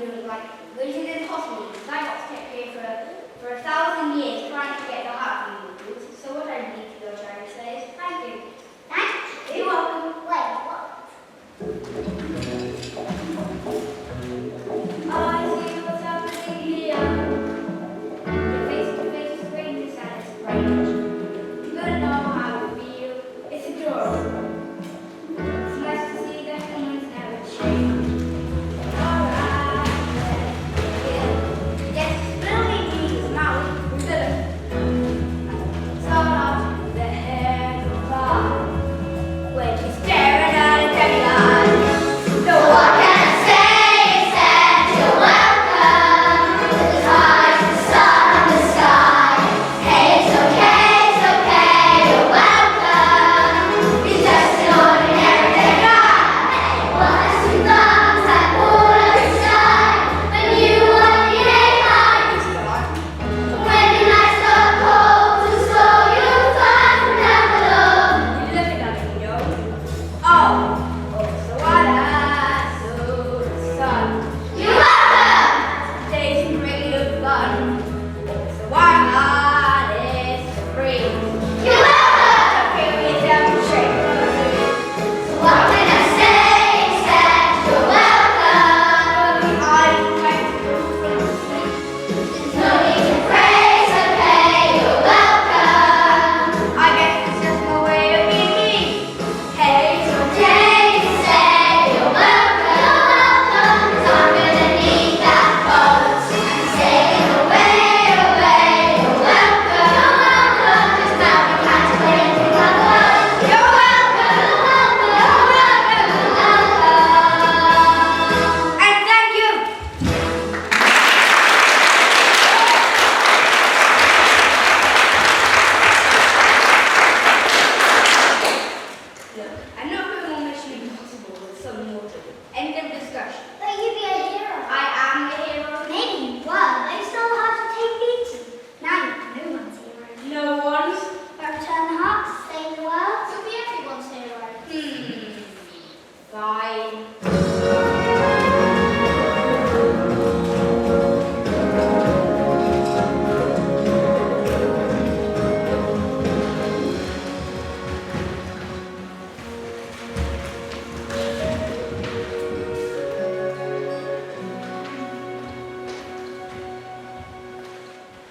doing like losing the impossible. I got kept here for 1,000 years trying to get the heart from you. So what I need to go try and say is thank you. Thank you. You're welcome. Wait, what? I see what's happening here. You're face to face with strangers and it's strange. You don't know how you feel. It's adorable. It's nice to see that humans never change. Alright, yes, really means now we're gonna start off the hair bar. When she's staring at a demi-god. So what can I say except you're welcome? The tides, the sun, the sky. Hey, it's okay, you're welcome. He's just an ordinary demi-god. What has two thumbs and all of the sky? When you want to behave like when the nights got cold, to slow you fly from down below. You look at me, yo. Oh, so what I saw the sun. You're welcome. Today's regular fun. So why not is free. You're welcome. To feel yourself shake. So what can I say except you're welcome? The eyes like to go from sleep. There's no need to praise, okay, you're welcome. I guess it's just my way of being me. Hey, it's okay to say you're welcome. You're welcome. 'Cause I'm gonna need that boat. I'm sailing away, away. You're welcome. You're welcome. 'Cause now we can't wait to go home. You're welcome. You're welcome. You're welcome. You're welcome. And thank you. Look, I'm not going to Mission Impossible with some mortal. End of discussion. But you'd be a hero. I am the hero. Maybe you were, but you still have to take pizza. Now you're no one's hero. No one's. But return the heart to save the world. You'll be everyone's hero. Fine.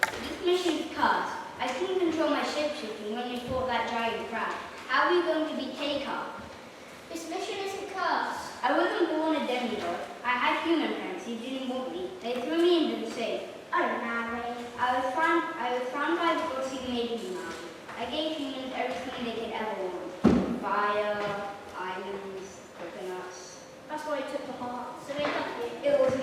This mission's cut. I couldn't control my shapeshifting when we fought that giant crab. How are you going to be K-Cup? This mission is a curse. I wasn't born a demigod. I had human parents who didn't want me. They threw me into the sea. Oh, Mary. I was found by the gods who made me now. I gave humans everything they could ever want. Fire, islands, coconuts. That's why he took the heart. So we love you. It was